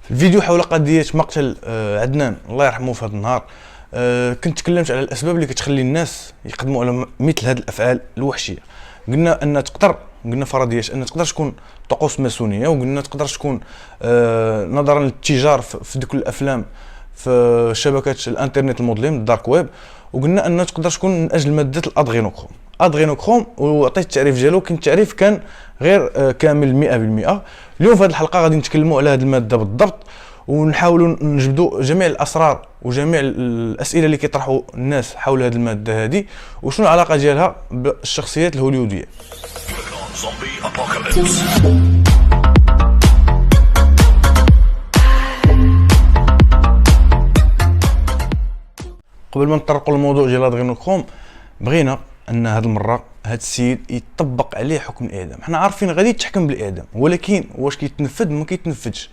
في الفيديو حول قضيه مقتل عدنان الله يرحمه في هذا النهار. كنت تكلمت على الاسباب اللي كتخلي الناس يقدموا على مثل هذه الافعال الوحشيه. قلنا ان تقدر، قلنا فرضيات ان تقدر تكون طقوس ماسونيه، وقلنا تقدر تكون نظرا للتجار في ذوك الافلام في شبكات الانترنت المظلم الدارك ويب، وقلنا ان تقدر تكون من اجل ماده الادغينوكروم. ادغينوكروم وعطيت التعريف ديالو، كان التعريف كان غير كامل 100%. اليوم في هذه الحلقه غادي نتكلموا على هذه الماده بالضبط، ونحاولوا نجبدوا جميع الاسرار وجميع الاسئله اللي كيطرحوا الناس حول هذه الماده هذه، وشنو العلاقه ديالها بالشخصيات الهوليوديه. قبل ما نطرقوا للموضوع ديال ادغينوكروم، بغينا ان هذه المره هذا السيد يطبق عليه حكم الاعدام. حنا عارفين غادي يتحكم بالاعدام، ولكن واش كيتنفذ؟ ما كيتنفذش.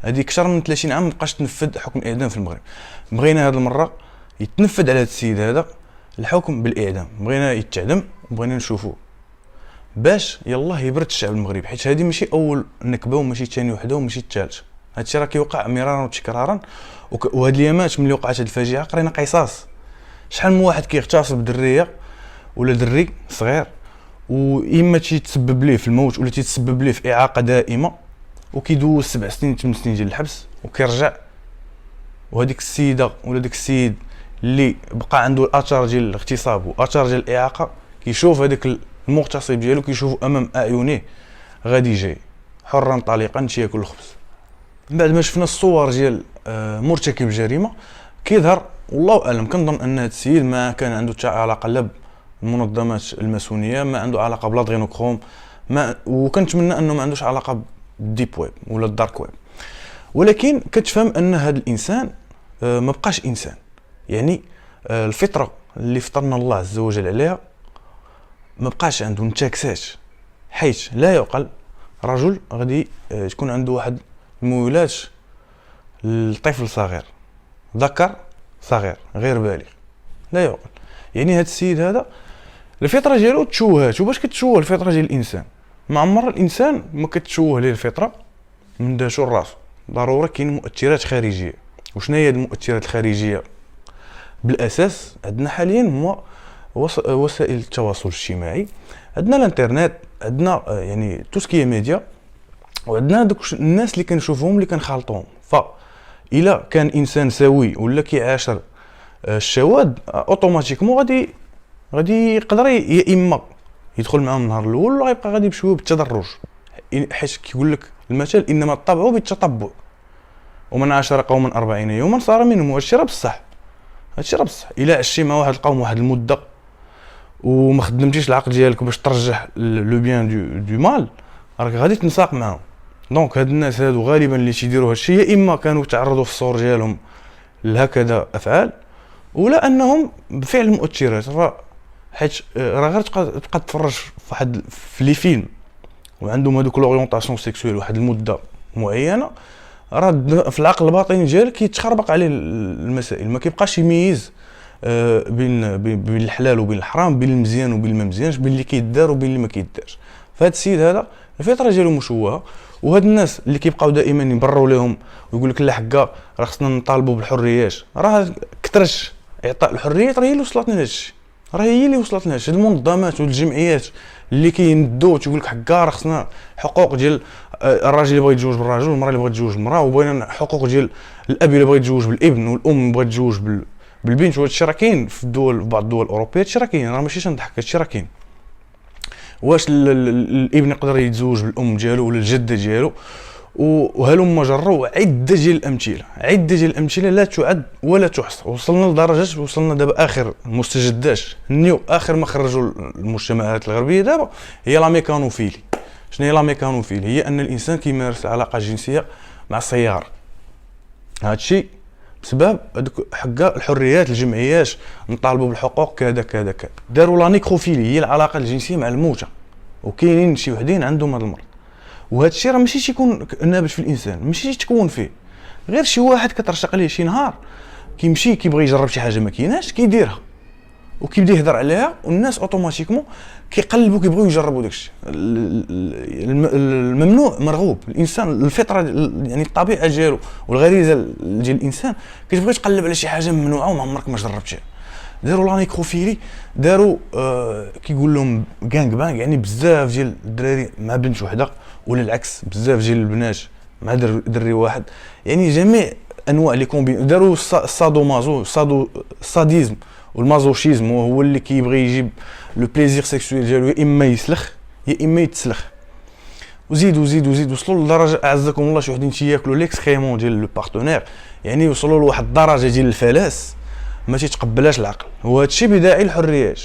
هذه اكثر من 30 عام مابقاش تنفذ حكم الاعدام في المغرب. بغينا هذه المره يتنفذ على هذا السيد هذا الحكم بالاعدام، بغينا يتعدم وبغينا نشوفوه باش يلاه يبرد الشعب المغربي، حيت هذه ماشي اول نكبه وماشي ثاني وحده وماشي الثالثه. هذا الشيء راه كيوقع مرارا وتكرارا، وهاد اليامات ملي وقعت هاد الفاجعه قرينا قصص. شحال من واحد كيغتصب دريه ولا دري صغير، واما تيتسبب ليه في الموت ولا تيتسبب ليه في اعاقه دائمه، وكيدوز 7 سنين 8 سنين ديال الحبس وكيرجع. وهذيك السيده ولا داك السيد اللي بقى عنده الاثار ديال الاغتصاب واثار ديال الاعاقه، كيشوف هذاك المغتصب ديالو، كيشوف امام اعينيه غادي جاي حرا طليقا تياكل الخبز. من بعد ما شفنا الصور ديال مرتكب الجريمه، كيظهر والله اعلم كنظن ان هذا السيد ما كان عنده حتى علاقه لا بالمنظمات الماسونيه، ما عنده علاقه بلادغينوكروم، وكنتمنى انه ما عندوش علاقه بالديب ويب ولا الدارك ويب. ولكن كتفهم ان هذا الانسان ما بقاش انسان. يعني الفطره اللي فطرنا الله عز وجل عليها ما بقاش عنده، انتكسات. حيث لا يعقل رجل غادي تكون عنده واحد الميولات لطفل صغير، ذكر صغير غير بالغ، لا يعقل. يعني هذا السيد هذا الفطره ديالو تشوهات. وباش كتشوه الفطره ديال الانسان؟ ما عمر الانسان ما كتشوه ليه الفطره من داشو الراس. ضروري كاين مؤثرات خارجيه. وشنو هي المؤثرات الخارجيه؟ بالاساس عندنا حاليا هما وسائل التواصل الاجتماعي، عندنا الانترنت، عندنا يعني توسكيه ميديا، وعندنا دوك الناس اللي كنشوفوهم اللي كنخالطوهم. فإلا كان انسان سوي ولا كيعاشر الشواذ، اوتوماتيكمون غادي يقدر يا اما يدخل معاهم النهار الاول، ولا غيبقى غادي بشويه بالتدرج. حيت كيقول لك المثل انما الطبع بالتطبع، ومن عاشر قوما 40 يوما صار منهم. هادشي راه بصح، هادشي راه بصح. الا عشتي مع واحد القوم واحد المده وما خدمتيش العقل ديالك باش ترجح لو بيان دو مال، راك غادي تنساق معاهم. دونك هاد الناس هادو غالبا اللي تيديروا هادشي يا اما كانوا تعرضوا في الصور ديالهم لهكذا افعال، ولا انهم بفعل مؤثرات. حيت راه غير تبقى تفرج في واحد في لي فيلم وعندهم هذوك لوريونطاسيون سيكسويل واحد المده معينه، راه في العقل الباطني ديالك كيتخربق عليه المسائل، ما كيبقاش يميز بين الحلال وبين الحرام، بين المزيان وبين ما مزيانش، بين اللي كيدار وبين اللي ما كيدارش. فهاد السيد هذا الفطره ديالو مشوهه. وهاد الناس اللي كيبقاو دائما يبرروا لهم ويقول لك لا حقا راه خصنا نطالبوا بالحريات، راه كثرش اعطاء الحريات راه هي اللي وصلتنا لهذا الشيء، راه هي اللي وصلتنا لهذا المنظمات والجمعيات اللي كيندوا تيقول لك حقا راه خصنا حقوق ديال الراجل اللي بغى يتزوج بالراجل والمراه اللي بغات تتزوج بالمراه، وبغينا حقوق ديال الاب اللي بغى يتزوج بالابن والام بغات تتزوج بالبنت. وهذا الشيء راه كاين في الدول، في بعض الدول الاوروبيه هذا الشيء راه كاين، راه ماشي تنضحك، هذا الشيء راه كاين. واش الابن يقدر يتزوج بالام ديالو ولا الجده ديالو؟ وهلم جروا عده ديال الامثله، عده ديال الامثله لا تعد ولا تحصى. وصلنا لدرجه، وصلنا دابا اخر المستجدات نيو، اخر ما خرجوا المجتمعات الغربيه دابا هي لا ميكانوفيلي. شنو هي لا ميكانوفيلي؟ هي ان الانسان كيمارس علاقه جنسيه مع السياره. هذا الشيء بسبب هذوك حقا الحريات، الجمعيات نطالبوا بالحقوق كذا كذا كذا. داروا لا نيكروفيلي هي العلاقه الجنسيه مع الموتى، وكاينين شي وحدين عندهم هذا المرض. وهذا الشيء راه ماشي تيكون نابت في الانسان، ماشي تكون فيه، غير شي واحد كترشق ليه شي نهار كيمشي كيبغي يجرب شي حاجه ما كايناش كيديرها، وكيبدا يهضر عليها والناس اوتوماتيكمون كيقلبوا كيبغيو يجربوا داكشي. الممنوع مرغوب. الانسان الفطره يعني الطبيعه ديالو والغريزه ديال الانسان كتبغي تقلب على شي حاجه ممنوعه وما عمرك ما جربتيها. داروا لا نيكروفيلي، داروا كيقول لهم غانغ بانغ، يعني بزاف ديال الدراري مع بنت وحده، ولا العكس بزاف ديال البنات مع دري واحد، يعني جميع انواع لي كومبين. داروا السادومازو، الساديزم والمازوشيزم، وهو اللي كيبغي يجيب لو بليزير سيكسويل ديالو يا اما يسلخ يا اما يتسلخ. وزيدوا وصلوا لدرجه اعزكم الله شي وحدين تياكلوا ليكسكريمون ديال لو بارتنير، يعني وصلوا لواحد الدرجه ديال الفلاس ما تيتقبلهاش العقل. وهذا الشيء بداعي الحريات.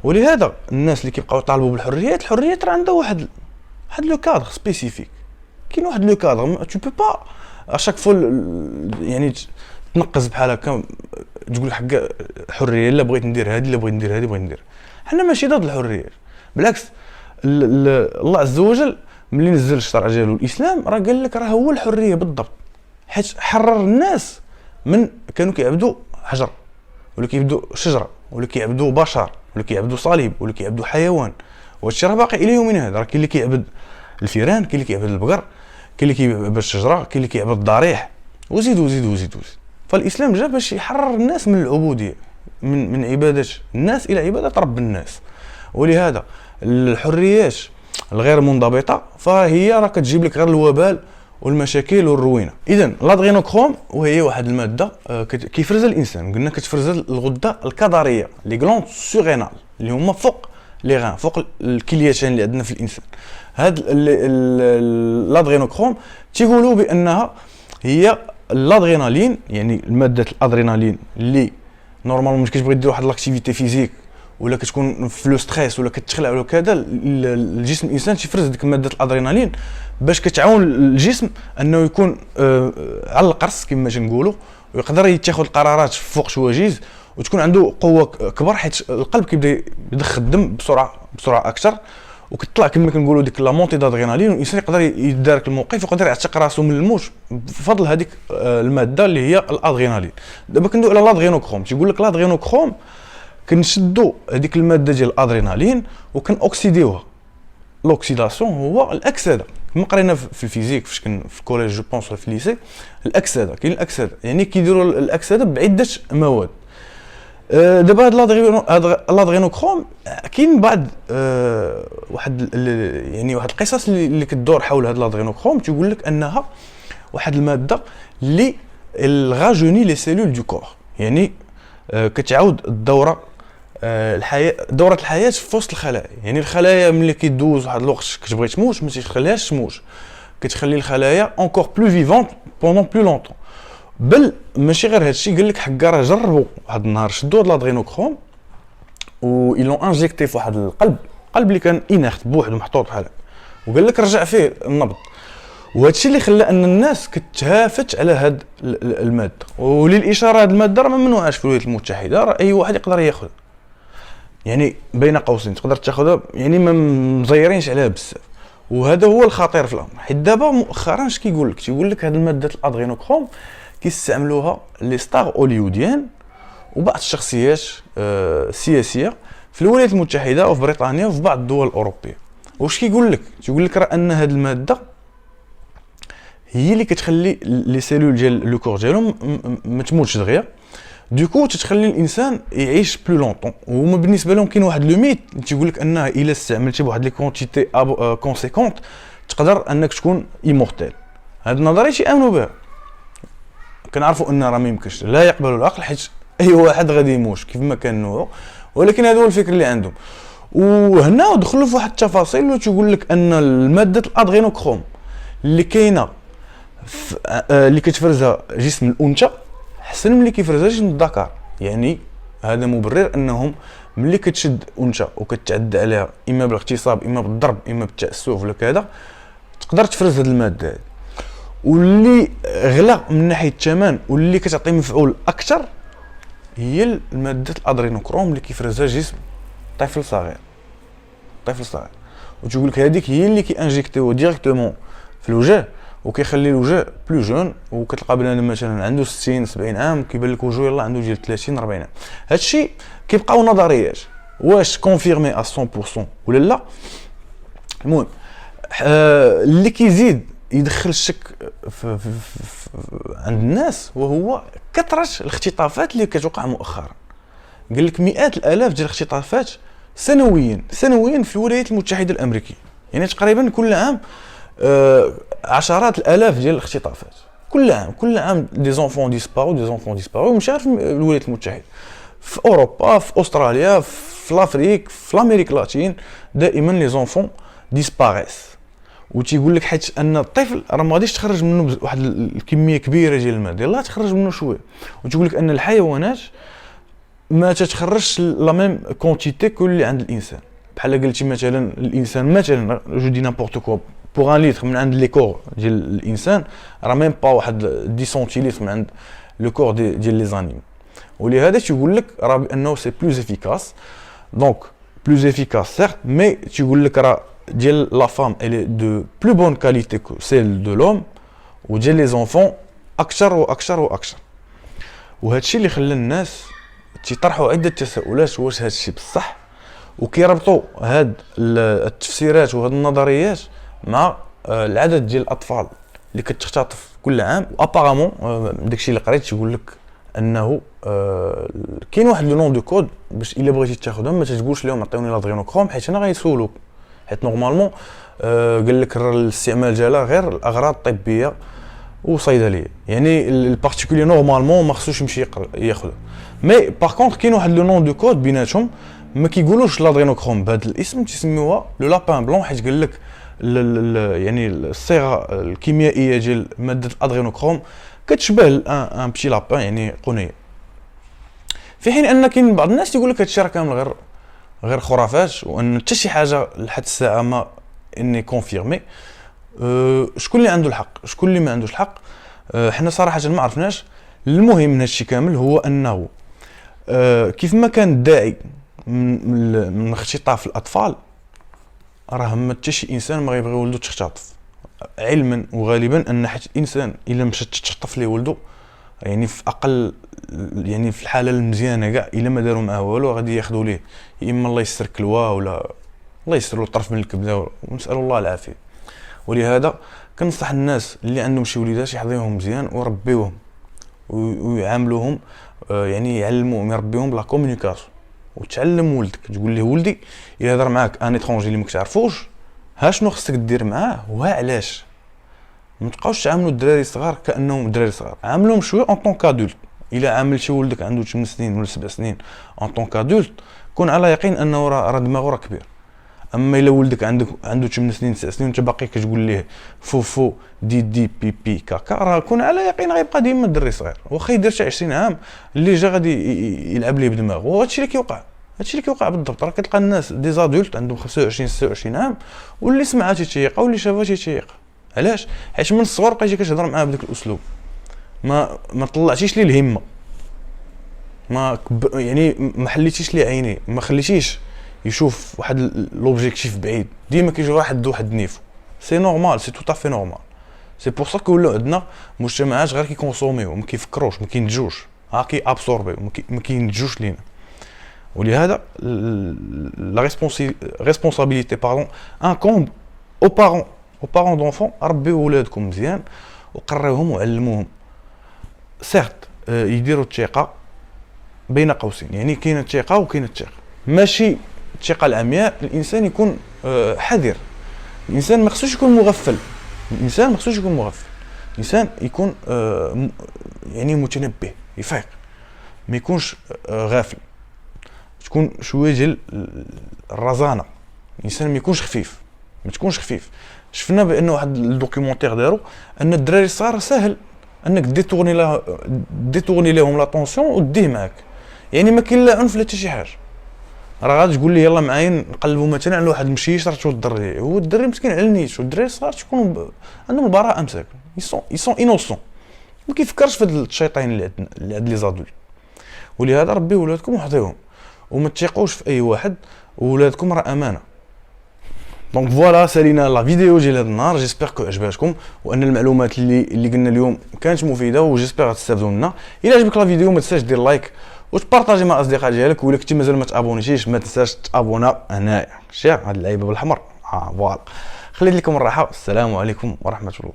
ولهذا الناس اللي كيبقاو يطالبوا بالحريات، الحريات راه عندها واحد لو كادر سبيسيفيك. كاين واحد لو كادر تو بو با اشاك فوا يعني تنقز بحال هكا تقول حق حريه، لا بغيت ندير هذه، لا بغيت ندير هذه، بغيت ندير. حنا ماشي ضد الحريات، بالعكس. الله عز وجل ملي نزل الشرع ديالو الاسلام راه قال لك راه هو الحريه بالضبط، حيت حرر الناس من كانوا كيعبدوا حجر، ولا كيعبدوا شجره، ولا كيعبدوا بشر، ولا كيعبدوا صليب، ولا كيعبدوا حيوان. وهادشي راه باقي الى يومنا هذا. راه كاين اللي كيعبد الفيران، كاين اللي كيعبد البقر، كاين اللي كيعبد الشجره، كاين اللي كيعبد الضريح، وزيد. فالاسلام جا باش يحرر الناس من العبوديه، من عباده الناس الى عباده رب الناس. ولهذا الحريات الغير منضبطه فهي راه كتجيب لك غير الوبال والمشاكل والروينه. اذا لادرينوكروم وهي واحد الماده كيفرزها الانسان، قلنا كتفرز الغده الكظريه لي غلوند سورينال اللي هما فوق لي غان، فوق الكليتين اللي عندنا في الانسان. هاد لادرينوكروم تيقولوا بانها هي الادرينالين، يعني الماده الادرينالين اللي نورمالمون ملي كتبغي دير واحد لاكتيفيتي فيزيك ولا كتكون في لو ستريس ولا كتخلع ولا كذا، الجسم الانسان تيفرز ديك ماده الادرينالين باش كتعاون الجسم انه يكون على القرص كما تنقولوا، ويقدر يتخذ القرارات في وقت وجيز، وتكون عنده قوه كبر، حيت القلب كيبدا يضخ الدم بسرعه اكثر، وكتطلع كما كنقولوا ديك لا مونتي دادرينالين، والانسان يقدر يدارك الموقف ويقدر يعتق راسو من الموت بفضل هذيك الماده اللي هي الادرينالين. دابا كندوي على لادرينوكروم. تيقول لك لادرينوكروم كنشدوا هذيك الماده ديال الادرينالين وكنوكسيديوها. لوكسيداسيون هو الاكسده، كما قرينا في الفيزيك فاش كن في الكوليج جو بونس ولا في الليسي. الاكسده كاين الاكسده، يعني كيديروا الاكسده بعده مواد. دابا هاد لادرينوكروم كاين بعض واحد القصص اللي كتدور حول هاد لادرينوكروم. تيقول لك انها واحد الماده اللي الغاجوني لي سيلول دو كور، يعني كتعاود دوره الحياه في وسط الخلايا. يعني الخلايا ملي كيدوز واحد الوقت كتبغي تموت ما تخليهاش تموت، كتخلي الخلايا اونكور بلو فيفونت بوندون بلو لونطون. بل ماشي غير هادشي، قال لك حكا راه جربوا واحد النهار شدوا هاد لادرينوكروم و ايلون انجيكتي في واحد القلب اللي كان انيرت بوحدو محطوط بحال هكا، وقال لك رجع فيه النبض. وهادشي اللي خلى ان الناس كتهافت على هاد الماده. وللاشاره هاد الماده راه ما ممنوعاش في الولايات المتحده، راه اي واحد يقدر ياخذ، يعني بين قوسين تقدر تاخذها، يعني ما مزيرينش عليها بزاف. وهذا هو الخطير في الامر. حيت دابا مؤخرا اش كيقول لك هاد الماده الادرينوكروم كيستعملوها لي ستار هوليوديان وبعض الشخصيات السياسيه في الولايات المتحده وفي بريطانيا وفي بعض الدول الاوروبيه. واش كيقول لك راه ان هاد الماده هي اللي كتخلي لي سيلول ديال لو كور ديالهم ما تموتش دغيا، دوكو تتخلي الانسان يعيش بلو لونطون. وهما بالنسبه لهم كاين واحد لو ميت تيقول لك انها الا استعملتي بواحد لي كونتيتي كونسيكونت تقدر انك تكون ايمورتيل. هاد النظريه تيامنوا بها، كنعرفوا ان راه ما يمكنش، لا يقبل العقل، حيت اي واحد غادي يموت كيف ما كان نوعه، ولكن هذا هو الفكر اللي عندهم. وهنا دخلوا في واحد التفاصيل وتقول لك ان الماده الادرينوكروم اللي كاينه اللي كتفرزها جسم الانثى احسن من اللي كيفرزها جسم الذكر. يعني هذا مبرر انهم ملي كتشد انثى وكتعدى عليها اما بالاغتصاب اما بالضرب اما بالتاسف ولا كذا تقدر تفرز هذه الماده. واللي غلا من ناحيه الثمن واللي كتعطي مفعول اكثر هي الماده الادرينوكروم اللي كيفرزها جسم طفل صغير. وتقول لك هذيك هي اللي كيانجيكتيو ديريكتومون في الوجه وكيخلي الوجه بلو جون، وكتلقى بنادم مثلا عنده 60 70 عام كيبان لك وجهه يلاه عنده ديال 30 40 عام. هادشي كيبقاو نظريات، واش كونفيرمي 100% ولا لا. المهم اللي كيزيد يدخل الشك عند الناس وهو كثرة الاختطافات اللي كتوقع مؤخرا. قال لك مئات الالاف ديال الاختطافات سنويا في الولايات المتحده الامريكيه، يعني تقريبا كل عام عشرات الالاف ديال الاختطافات كل عام دي زونفون ديسبارو مش عارف الولايات المتحده، في اوروبا، في استراليا، في الافريك، في الامريك اللاتين، دائما لي زونفون ديسباريس. وتيقول لك حيت ان الطفل راه ما غاديش تخرج منه واحد الكميه كبيره ديال الماء، يلاه تخرج منه شويه. وتقول لك ان الحيوانات ما تتخرجش لا ميم كونتيتي كل اللي عند الانسان. بحال قلتي مثلا الانسان مثلا جو دي نابورت كو بوغ ان لتر من عند لي كور ديال الانسان راه ميم با واحد 10 سنتيلتر من عند لو كور ديال لي زانيم. ولهذا تيقول لك راه بانه سي بلوز افيكاس، دونك بلوز افيكاس سيرت، مي تيقول لك راه ديال لا فام الي دو بلو بون كاليتي كو سيل دو لوم، وديال لي زونفون اكثر واكثر. وهادشي اللي خلى الناس تيطرحوا عده تساؤلات، واش هادشي بصح، وكيربطوا هاد التفسيرات وهاد النظريات مع العدد ديال الاطفال اللي كتختطف كل عام. ابارامون داكشي اللي قريت تيقول لك انه كاين واحد لو نون دو كود باش الا بغيتي تاخذهم ما تقولش لهم عطيوني لادرينوكروم، حيت انا غيسولوك، حيت نورمالمون قال لك الاستعمال ديالها غير الاغراض الطبيه وصيدليه، يعني البارتيكولي نورمالمون ما خصوش يمشي ياخذ. مي باغ كونطخ كاين واحد لو نون دو كود بيناتهم ما كيقولوش لادرينوكروم بهذا الاسم، تسميوها لو لابان بلون، حيت قال لك يعني الصيغه الكيميائيه ديال ماده الادرينوكروم كتشبه ان بتي لابان، يعني قنيه. في حين ان كاين بعض الناس يقول لك هادشي راه كامل غير خرافات، وان حتى شي حاجه لحد الساعه ما اني كونفيرمي. شكون اللي عنده الحق شكون اللي ما عندوش الحق؟ حنا صراحه ما عرفناش. المهم من هادشي كامل هو انه كيف ما كان الداعي من اختطاف الاطفال، راه ما حتى شي انسان ما غيبغي ولده تختطف، علما وغالبا ان حيت الانسان الا مشى تخطف ليه ولده، يعني في اقل، يعني في الحاله المزيانه كاع الا ما داروا معاه والو غادي ياخذوا ليه، يا اما الله يستر كلوه ولا الله يستر له طرف من الكبده، ونسال الله العافيه. ولهذا كنصح الناس اللي عندهم شي وليدات يحضيوهم مزيان ويربيوهم ويعاملوهم، يعني يعلموهم يربيوهم بلا كومونيكاسيون. وتعلم ولدك تقول ليه ولدي الا هضر معاك ان اترونجي اللي مكتعرفوش ها شنو خصك دير معاه وها علاش. ما تبقاوش تعاملوا الدراري الصغار كانهم دراري صغار، عاملوهم شويه اون طون كادولت. الا عامل شي ولدك عنده 8 سنين ولا 7 سنين اون طون كادولت، كون على يقين انه راه دماغه راه كبير. اما الا ولدك عنده 8 سنين 9 سنين وانت باقي كتقول ليه فو دي بيبي كاكا، راه كون على يقين غيبقى ديما دري صغير، واخا يدير حتى 20 عام اللي جا غادي يلعب ليه بدماغه. وهادشي اللي كيوقع بالضبط. راه كتلقى الناس دي زادولت عندهم 25 26 عام واللي سمعها تيتيقه واللي شافها تيتيقه. علاش؟ حيت من الصغر بقيتي كتهضر معاه بداك الاسلوب، ما طلعتيش ليه الهمه، يعني ما حليتيش ليه عينيه، ما خليتيش يشوف واحد لوبجيكتيف بعيد، ديما كيجي واحد النيفو. سي نورمال، سي تو افي نورمال. سي بور سا كولاو عندنا مجتمعات غير كيكونسوميو، ما كيفكروش، ما كينتجوش، كي ابسوربيو، ما كينتجوش لينا. ولهذا لا ريسبونسابيلتي انكومب او بارون دونفون. ربيو ولادكم مزيان وقريوهم وعلموهم. سيرت يديروا الثقه بين قوسين، يعني كاينه الثقه وكاينه الثقه، ماشي الثقه العمياء. الانسان يكون حذر، الانسان ما خصوش يكون مغفل، الانسان يكون يعني متنبه، يفيق، ما يكونش غافل، تكون شويه ديال الرزانه. الانسان ما يكونش خفيف، ما تكونش خفيف. شفنا بان واحد الدوكيومونتير داروا ان الدراري الصغار ساهل انك ديتورني لهم لاتونسيون وديه معاك، يعني ما كاين لا عنف لا حتى شي حاجه. راه غادي تقول لي يلا معايا نقلبوا مثلا على واحد المشيش راه تودر، هو الدري مسكين على النيت. والدراري الصغار تكون عندهم البراءه مساكن، يسون انوسون، ما كيفكرش في هاد الشيطان اللي عند لي زادول. ولهذا ربيو ولادكم وحضيوهم، وما تثيقوش في اي واحد. ولادكم راه امانه، دونك فوالا سالينا لا فيديو ديال هذا النهار. جيسبر كو عجباتكم وان المعلومات اللي قلنا اليوم كانت مفيده، وجيسبر غتستافدوا منها. الا عجبك لا فيديو ما تنساش دير لايك وتبارطاجي مع الاصدقاء ديالك، ولا كنتي مازال ما تابونيتيش ما تنساش تابونا هنايا. شتي هاد اللعيبه بالاحمر فوالا. خليت لكم الراحه، السلام عليكم ورحمه الله.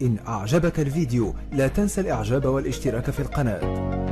إن أعجبك الفيديو لا تنسى الإعجاب والاشتراك في القناة.